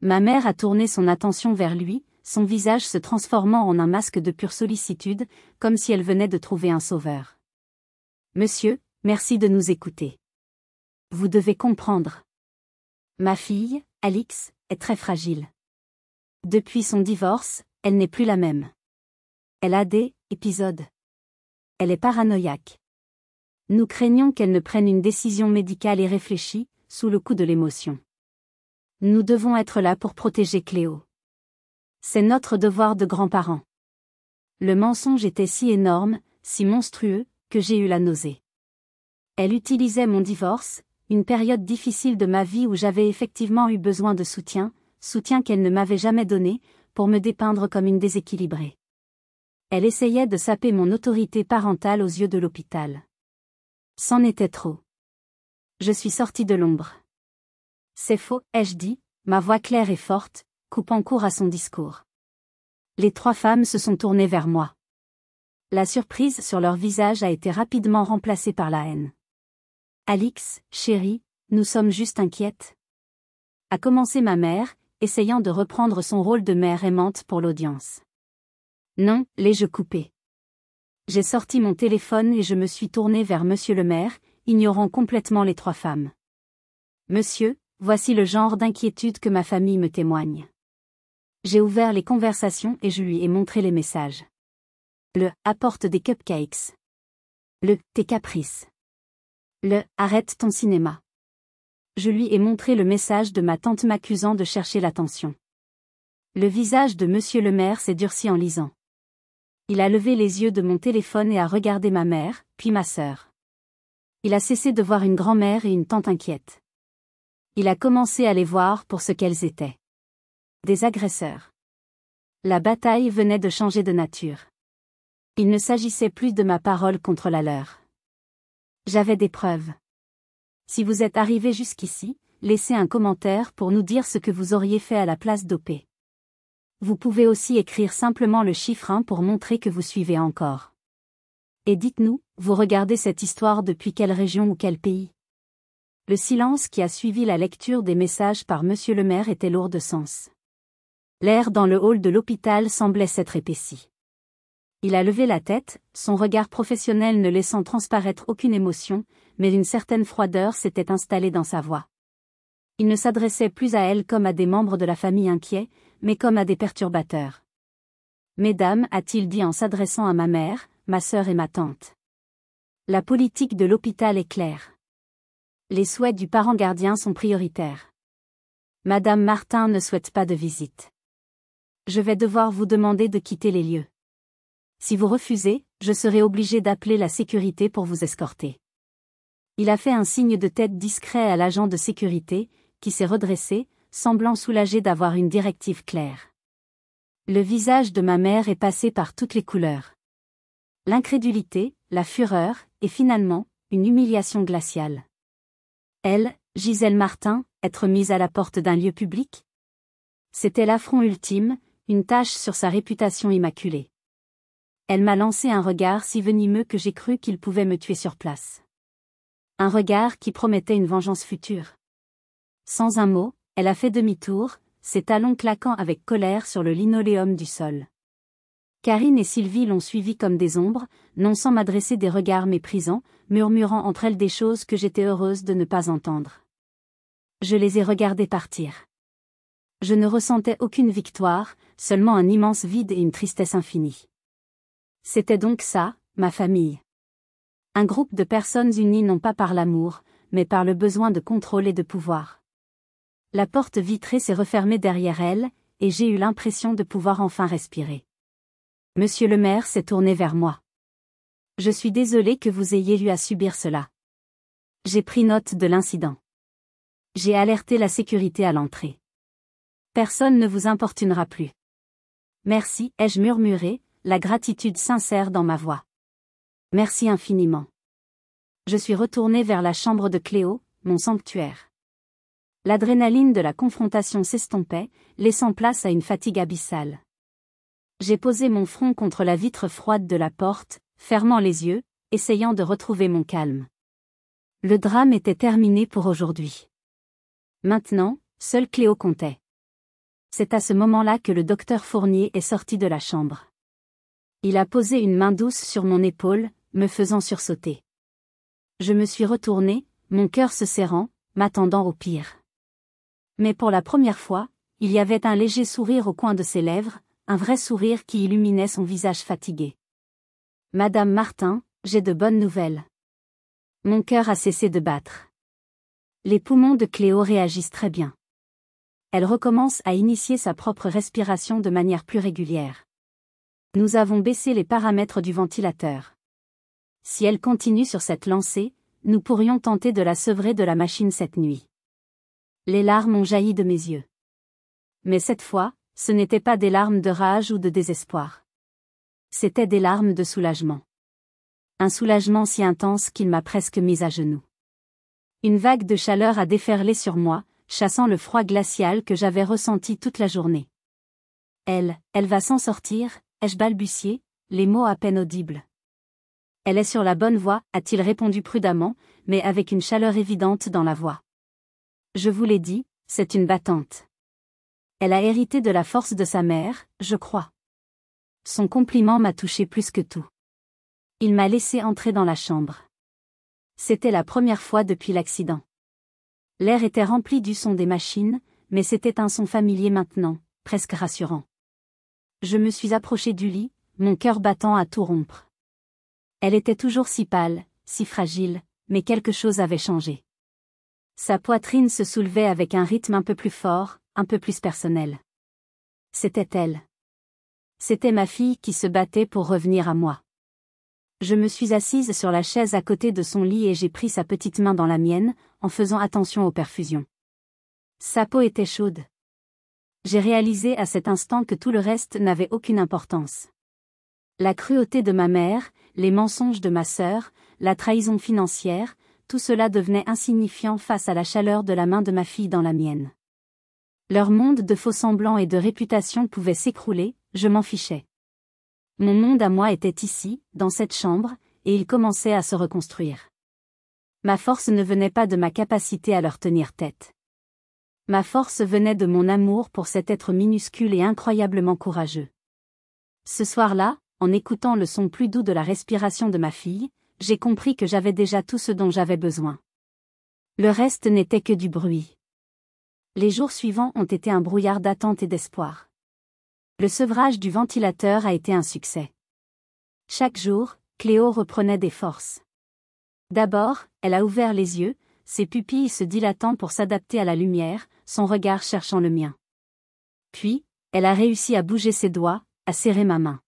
Ma mère a tourné son attention vers lui, son visage se transformant en un masque de pure sollicitude, comme si elle venait de trouver un sauveur. Monsieur, merci de nous écouter. Vous devez comprendre. Ma fille, Alix, est très fragile. Depuis son divorce, elle n'est plus la même. Elle a des épisodes. Elle est paranoïaque. Nous craignons qu'elle ne prenne une décision médicale irréfléchie, sous le coup de l'émotion. Nous devons être là pour protéger Cléo. C'est notre devoir de grands-parents. Le mensonge était si énorme, si monstrueux, que j'ai eu la nausée. Elle utilisait mon divorce, une période difficile de ma vie où j'avais effectivement eu besoin de soutien qu'elle ne m'avait jamais donné, pour me dépeindre comme une déséquilibrée. Elle essayait de saper mon autorité parentale aux yeux de l'hôpital. C'en était trop. Je suis sortie de l'ombre. C'est faux, ai-je dit, ma voix claire et forte, coupant court à son discours. Les 3 femmes se sont tournées vers moi. La surprise sur leur visage a été rapidement remplacée par la haine. Alix, chérie, nous sommes juste inquiètes. A commencé ma mère, essayant de reprendre son rôle de mère aimante pour l'audience. Non, l'ai-je coupé. J'ai sorti mon téléphone et je me suis tournée vers Monsieur le maire, ignorant complètement les 3 femmes. Monsieur, voici le genre d'inquiétude que ma famille me témoigne. J'ai ouvert les conversations et je lui ai montré les messages. Le « apporte des cupcakes ». Le « tes caprices ». Le « arrête ton cinéma ». Je lui ai montré le message de ma tante m'accusant de chercher l'attention. Le visage de Monsieur le maire s'est durci en lisant. Il a levé les yeux de mon téléphone et a regardé ma mère, puis ma sœur. Il a cessé de voir une grand-mère et une tante inquiètes. Il a commencé à les voir pour ce qu'elles étaient. Des agresseurs. La bataille venait de changer de nature. Il ne s'agissait plus de ma parole contre la leur. J'avais des preuves. Si vous êtes arrivé jusqu'ici, laissez un commentaire pour nous dire ce que vous auriez fait à la place d'OP. Vous pouvez aussi écrire simplement le chiffre 1 pour montrer que vous suivez encore. Et dites-nous, vous regardez cette histoire depuis quelle région ou quel pays? Le silence qui a suivi la lecture des messages par Monsieur le maire était lourd de sens. L'air dans le hall de l'hôpital semblait s'être épaissi. Il a levé la tête, son regard professionnel ne laissant transparaître aucune émotion, mais une certaine froideur s'était installée dans sa voix. Il ne s'adressait plus à elle comme à des membres de la famille inquiets, mais comme à des perturbateurs. Mesdames, a-t-il dit en s'adressant à ma mère, ma sœur et ma tante. La politique de l'hôpital est claire. Les souhaits du parent gardien sont prioritaires. Madame Martin ne souhaite pas de visite. Je vais devoir vous demander de quitter les lieux. Si vous refusez, je serai obligé d'appeler la sécurité pour vous escorter. Il a fait un signe de tête discret à l'agent de sécurité, qui s'est redressé, semblant soulagé d'avoir une directive claire. Le visage de ma mère est passé par toutes les couleurs. L'incrédulité, la fureur, et finalement, une humiliation glaciale. Elle, Gisèle Martin, être mise à la porte d'un lieu public? C'était l'affront ultime, une tache sur sa réputation immaculée. Elle m'a lancé un regard si venimeux que j'ai cru qu'il pouvait me tuer sur place. Un regard qui promettait une vengeance future. Sans un mot, elle a fait demi-tour, ses talons claquant avec colère sur le linoléum du sol. Karine et Sylvie l'ont suivie comme des ombres, non sans m'adresser des regards méprisants, murmurant entre elles des choses que j'étais heureuse de ne pas entendre. Je les ai regardées partir. Je ne ressentais aucune victoire, seulement un immense vide et une tristesse infinie. C'était donc ça, ma famille. Un groupe de personnes unies non pas par l'amour, mais par le besoin de contrôle et de pouvoir. La porte vitrée s'est refermée derrière elle, et j'ai eu l'impression de pouvoir enfin respirer. Monsieur le maire s'est tourné vers moi. Je suis désolé que vous ayez eu à subir cela. J'ai pris note de l'incident. J'ai alerté la sécurité à l'entrée. Personne ne vous importunera plus. Merci, ai-je murmuré, la gratitude sincère dans ma voix. Merci infiniment. Je suis retourné vers la chambre de Cléo, mon sanctuaire. L'adrénaline de la confrontation s'estompait, laissant place à une fatigue abyssale. J'ai posé mon front contre la vitre froide de la porte, fermant les yeux, essayant de retrouver mon calme. Le drame était terminé pour aujourd'hui. Maintenant, seule Cléo comptait. C'est à ce moment-là que le docteur Fournier est sorti de la chambre. Il a posé une main douce sur mon épaule, me faisant sursauter. Je me suis retournée, mon cœur se serrant, m'attendant au pire. Mais pour la première fois, il y avait un léger sourire au coin de ses lèvres, un vrai sourire qui illuminait son visage fatigué. Madame Martin, j'ai de bonnes nouvelles. Mon cœur a cessé de battre. Les poumons de Cléo réagissent très bien. elle recommence à initier sa propre respiration de manière plus régulière. Nous avons baissé les paramètres du ventilateur. Si elle continue sur cette lancée, nous pourrions tenter de la sevrer de la machine cette nuit. Les larmes ont jailli de mes yeux. Mais cette fois, ce n'étaient pas des larmes de rage ou de désespoir. C'étaient des larmes de soulagement. Un soulagement si intense qu'il m'a presque mise à genoux. Une vague de chaleur a déferlé sur moi, chassant le froid glacial que j'avais ressenti toute la journée. Elle va s'en sortir, ai-je balbutié, les mots à peine audibles. Elle est sur la bonne voie, a-t-il répondu prudemment, mais avec une chaleur évidente dans la voix. Je vous l'ai dit, c'est une battante. Elle a hérité de la force de sa mère, je crois. Son compliment m'a touché plus que tout. Il m'a laissé entrer dans la chambre. C'était la première fois depuis l'accident. L'air était rempli du son des machines, mais c'était un son familier maintenant, presque rassurant. Je me suis approchée du lit, mon cœur battant à tout rompre. Elle était toujours si pâle, si fragile, mais quelque chose avait changé. Sa poitrine se soulevait avec un rythme un peu plus fort, un peu plus personnel. C'était elle. C'était ma fille qui se battait pour revenir à moi. Je me suis assise sur la chaise à côté de son lit et j'ai pris sa petite main dans la mienne, en faisant attention aux perfusions. Sa peau était chaude. J'ai réalisé à cet instant que tout le reste n'avait aucune importance. La cruauté de ma mère, les mensonges de ma sœur, la trahison financière, tout cela devenait insignifiant face à la chaleur de la main de ma fille dans la mienne. Leur monde de faux-semblants et de réputation pouvait s'écrouler, je m'en fichais. Mon monde à moi était ici, dans cette chambre, et il commençait à se reconstruire. Ma force ne venait pas de ma capacité à leur tenir tête. Ma force venait de mon amour pour cet être minuscule et incroyablement courageux. Ce soir-là, en écoutant le son plus doux de la respiration de ma fille, j'ai compris que j'avais déjà tout ce dont j'avais besoin. Le reste n'était que du bruit. Les jours suivants ont été un brouillard d'attente et d'espoir. Le sevrage du ventilateur a été un succès. Chaque jour, Cléo reprenait des forces. D'abord, elle a ouvert les yeux, ses pupilles se dilatant pour s'adapter à la lumière, son regard cherchant le mien. Puis, elle a réussi à bouger ses doigts, à serrer ma main.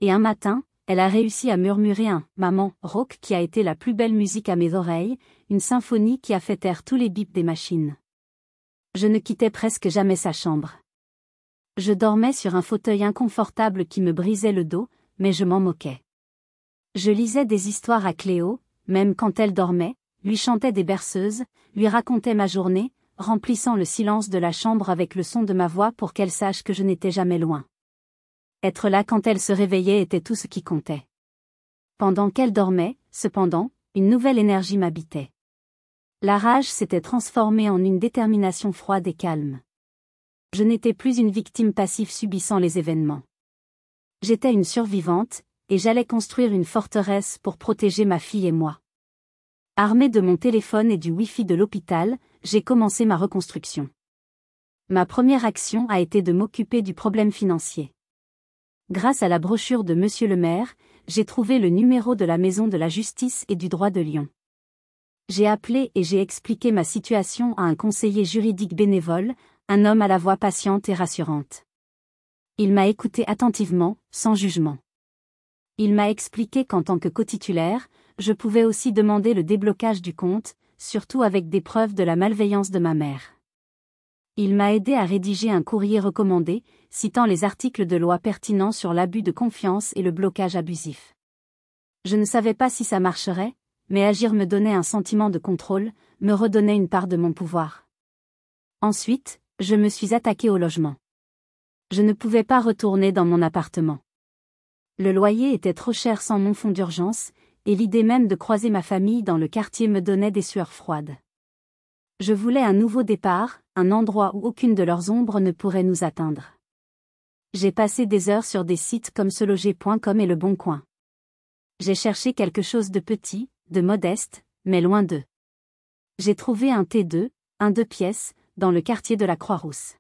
Et un matin, elle a réussi à murmurer un « maman » rauque qui a été la plus belle musique à mes oreilles, une symphonie qui a fait taire tous les bips des machines. Je ne quittais presque jamais sa chambre. Je dormais sur un fauteuil inconfortable qui me brisait le dos, mais je m'en moquais. Je lisais des histoires à Cléo, même quand elle dormait, lui chantais des berceuses, lui racontais ma journée, remplissant le silence de la chambre avec le son de ma voix pour qu'elle sache que je n'étais jamais loin. Être là quand elle se réveillait était tout ce qui comptait. Pendant qu'elle dormait, cependant, une nouvelle énergie m'habitait. La rage s'était transformée en une détermination froide et calme. Je n'étais plus une victime passive subissant les événements. J'étais une survivante, et j'allais construire une forteresse pour protéger ma fille et moi. Armée de mon téléphone et du Wi-Fi de l'hôpital, j'ai commencé ma reconstruction. Ma première action a été de m'occuper du problème financier. Grâce à la brochure de Monsieur le maire, j'ai trouvé le numéro de la Maison de la Justice et du Droit de Lyon. J'ai appelé et j'ai expliqué ma situation à un conseiller juridique bénévole, un homme à la voix patiente et rassurante. Il m'a écouté attentivement, sans jugement. Il m'a expliqué qu'en tant que cotitulaire, je pouvais aussi demander le déblocage du compte, surtout avec des preuves de la malveillance de ma mère. Il m'a aidé à rédiger un courrier recommandé, citant les articles de loi pertinents sur l'abus de confiance et le blocage abusif. Je ne savais pas si ça marcherait, mais agir me donnait un sentiment de contrôle, me redonnait une part de mon pouvoir. Ensuite, je me suis attaquée au logement. Je ne pouvais pas retourner dans mon appartement. Le loyer était trop cher sans mon fonds d'urgence, et l'idée même de croiser ma famille dans le quartier me donnait des sueurs froides. Je voulais un nouveau départ, un endroit où aucune de leurs ombres ne pourrait nous atteindre. J'ai passé des heures sur des sites comme seloger.com et Le Bon Coin. J'ai cherché quelque chose de petit, de modeste, mais loin d'eux. J'ai trouvé un T2, un 2 pièces, dans le quartier de la Croix-Rousse.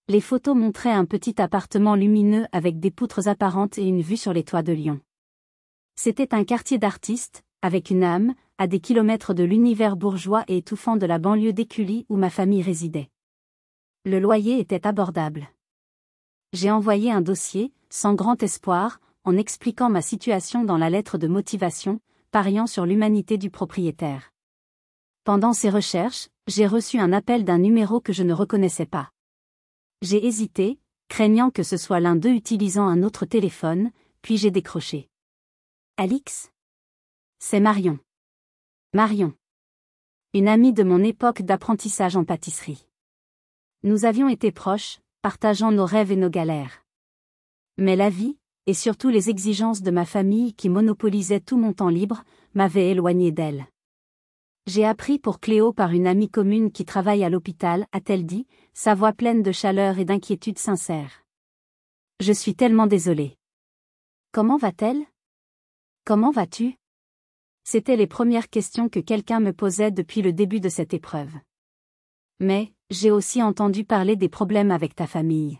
Les photos montraient un petit appartement lumineux avec des poutres apparentes et une vue sur les toits de Lyon. C'était un quartier d'artistes, avec une âme, à des kilomètres de l'univers bourgeois et étouffant de la banlieue d'Écully où ma famille résidait. Le loyer était abordable. J'ai envoyé un dossier, sans grand espoir, en expliquant ma situation dans la lettre de motivation, pariant sur l'humanité du propriétaire. Pendant ces recherches, j'ai reçu un appel d'un numéro que je ne reconnaissais pas. J'ai hésité, craignant que ce soit l'un d'eux utilisant un autre téléphone, puis j'ai décroché. Alix ? C'est Marion. Marion. Une amie de mon époque d'apprentissage en pâtisserie. Nous avions été proches, partageant nos rêves et nos galères. Mais la vie, et surtout les exigences de ma famille qui monopolisaient tout mon temps libre, m'avaient éloigné d'elle. J'ai appris pour Cléo par une amie commune qui travaille à l'hôpital, a-t-elle dit, sa voix pleine de chaleur et d'inquiétude sincère. Je suis tellement désolée. Comment va-t-elle ? Comment vas-tu ? C'étaient les premières questions que quelqu'un me posait depuis le début de cette épreuve. Mais, j'ai aussi entendu parler des problèmes avec ta famille.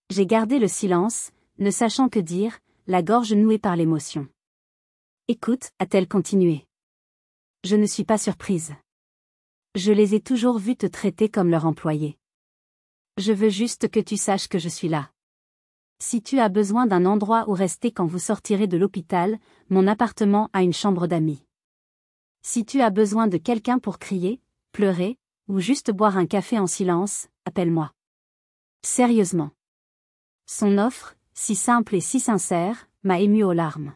J'ai gardé le silence, ne sachant que dire, la gorge nouée par l'émotion. Écoute, a-t-elle continué. Je ne suis pas surprise. Je les ai toujours vus te traiter comme leur employé. Je veux juste que tu saches que je suis là. Si tu as besoin d'un endroit où rester quand vous sortirez de l'hôpital, mon appartement a une chambre d'amis. Si tu as besoin de quelqu'un pour crier, pleurer, ou juste boire un café en silence, appelle-moi. Sérieusement. Son offre, si simple et si sincère, m'a émue aux larmes.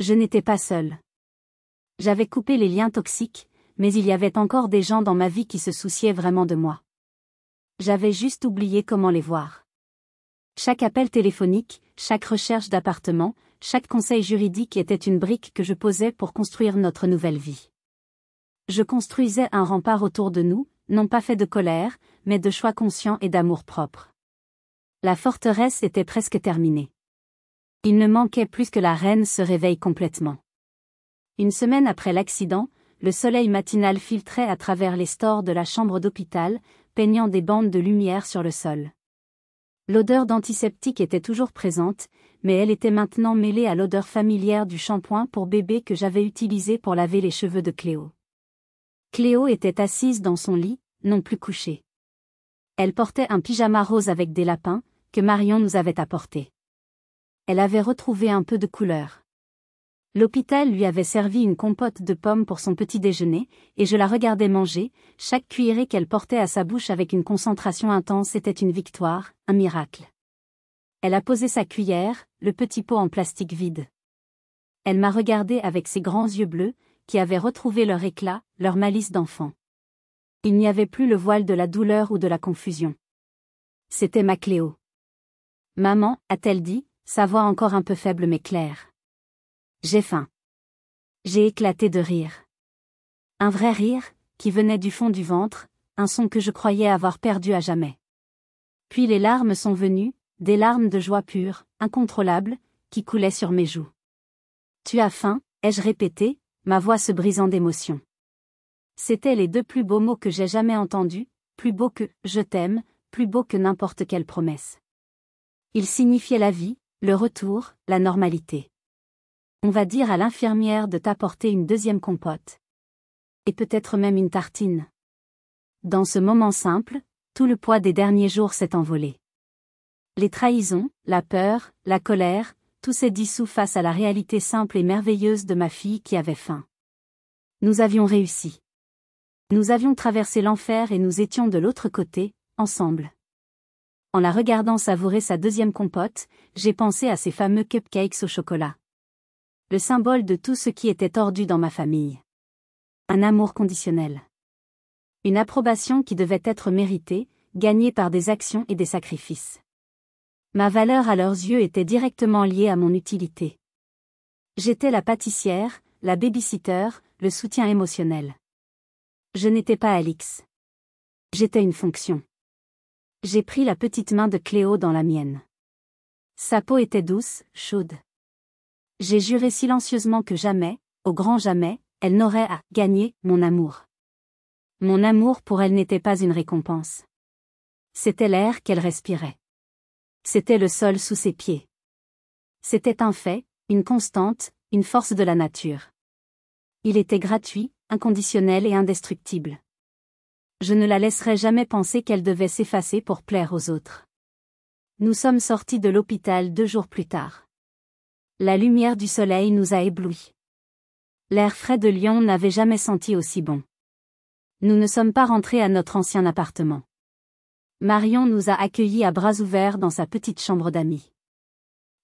Je n'étais pas seule. J'avais coupé les liens toxiques, mais il y avait encore des gens dans ma vie qui se souciaient vraiment de moi. J'avais juste oublié comment les voir. Chaque appel téléphonique, chaque recherche d'appartement, chaque conseil juridique était une brique que je posais pour construire notre nouvelle vie. Je construisais un rempart autour de nous, non pas fait de colère, mais de choix conscients et d'amour-propre. La forteresse était presque terminée. Il ne manquait plus que la reine se réveille complètement. Une semaine après l'accident, le soleil matinal filtrait à travers les stores de la chambre d'hôpital, peignant des bandes de lumière sur le sol. L'odeur d'antiseptique était toujours présente, mais elle était maintenant mêlée à l'odeur familière du shampoing pour bébé que j'avais utilisé pour laver les cheveux de Cléo. Cléo était assise dans son lit, non plus couchée. Elle portait un pyjama rose avec des lapins, que Marion nous avait apporté. Elle avait retrouvé un peu de couleur. L'hôpital lui avait servi une compote de pommes pour son petit déjeuner, et je la regardais manger, chaque cuillerée qu'elle portait à sa bouche avec une concentration intense était une victoire, un miracle. Elle a posé sa cuillère, le petit pot en plastique vide. Elle m'a regardé avec ses grands yeux bleus, qui avaient retrouvé leur éclat, leur malice d'enfant. Il n'y avait plus le voile de la douleur ou de la confusion. C'était ma Cléo. Maman, a-t-elle dit, sa voix encore un peu faible mais claire. J'ai faim. J'ai éclaté de rire. Un vrai rire, qui venait du fond du ventre, un son que je croyais avoir perdu à jamais. Puis les larmes sont venues, des larmes de joie pure, incontrôlables, qui coulaient sur mes joues. Tu as faim, ai-je répété, ma voix se brisant d'émotion. C'étaient les deux plus beaux mots que j'ai jamais entendus, plus beaux que « je t'aime », plus beaux que n'importe quelle promesse. Ils signifiaient la vie, le retour, la normalité. On va dire à l'infirmière de t'apporter une deuxième compote. Et peut-être même une tartine. Dans ce moment simple, tout le poids des derniers jours s'est envolé. Les trahisons, la peur, la colère, tout s'est dissous face à la réalité simple et merveilleuse de ma fille qui avait faim. Nous avions réussi. Nous avions traversé l'enfer et nous étions de l'autre côté, ensemble. En la regardant savourer sa deuxième compote, j'ai pensé à ces fameux cupcakes au chocolat. Le symbole de tout ce qui était tordu dans ma famille. Un amour conditionnel. Une approbation qui devait être méritée, gagnée par des actions et des sacrifices. Ma valeur à leurs yeux était directement liée à mon utilité. J'étais la pâtissière, la baby-sitter, le soutien émotionnel. Je n'étais pas Alix. J'étais une fonction. J'ai pris la petite main de Cléo dans la mienne. Sa peau était douce, chaude. J'ai juré silencieusement que jamais, au grand jamais, elle n'aurait à gagner mon amour. Mon amour pour elle n'était pas une récompense. C'était l'air qu'elle respirait. C'était le sol sous ses pieds. C'était un fait, une constante, une force de la nature. Il était gratuit, inconditionnel et indestructible. Je ne la laisserai jamais penser qu'elle devait s'effacer pour plaire aux autres. Nous sommes sortis de l'hôpital 2 jours plus tard. La lumière du soleil nous a éblouis. L'air frais de Lyon n'avait jamais senti aussi bon. Nous ne sommes pas rentrés à notre ancien appartement. Marion nous a accueillis à bras ouverts dans sa petite chambre d'amis.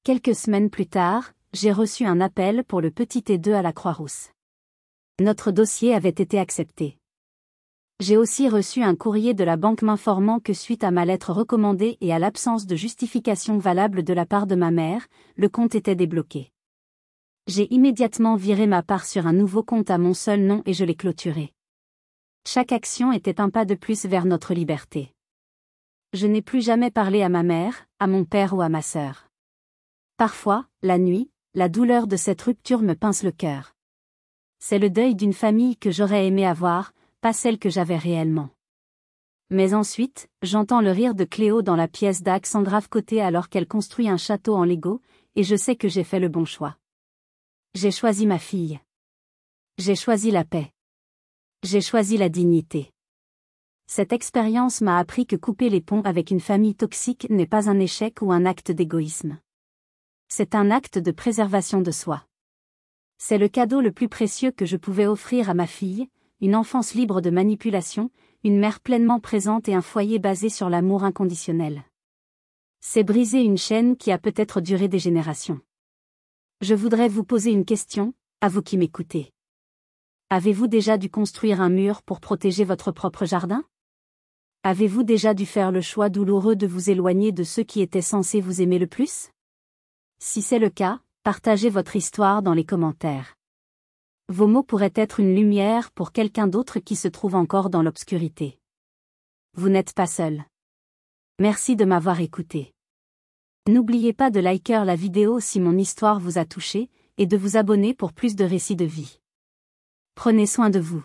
Quelques semaines plus tard, j'ai reçu un appel pour le petit T2 à la Croix-Rousse. Notre dossier avait été accepté. J'ai aussi reçu un courrier de la banque m'informant que suite à ma lettre recommandée et à l'absence de justification valable de la part de ma mère, le compte était débloqué. J'ai immédiatement viré ma part sur un nouveau compte à mon seul nom et je l'ai clôturé. Chaque action était un pas de plus vers notre liberté. Je n'ai plus jamais parlé à ma mère, à mon père ou à ma sœur. Parfois, la nuit, la douleur de cette rupture me pince le cœur. C'est le deuil d'une famille que j'aurais aimé avoir, pas celle que j'avais réellement. Mais ensuite, j'entends le rire de Cléo dans la pièce d'Ac sans grave côté alors qu'elle construit un château en Lego, et je sais que j'ai fait le bon choix. J'ai choisi ma fille. J'ai choisi la paix. J'ai choisi la dignité. Cette expérience m'a appris que couper les ponts avec une famille toxique n'est pas un échec ou un acte d'égoïsme. C'est un acte de préservation de soi. C'est le cadeau le plus précieux que je pouvais offrir à ma fille, une enfance libre de manipulation, une mère pleinement présente et un foyer basé sur l'amour inconditionnel. C'est briser une chaîne qui a peut-être duré des générations. Je voudrais vous poser une question, à vous qui m'écoutez. Avez-vous déjà dû construire un mur pour protéger votre propre jardin ? Avez-vous déjà dû faire le choix douloureux de vous éloigner de ceux qui étaient censés vous aimer le plus ? Si c'est le cas, partagez votre histoire dans les commentaires. Vos mots pourraient être une lumière pour quelqu'un d'autre qui se trouve encore dans l'obscurité. Vous n'êtes pas seul. Merci de m'avoir écouté. N'oubliez pas de liker la vidéo si mon histoire vous a touché, et de vous abonner pour plus de récits de vie. Prenez soin de vous.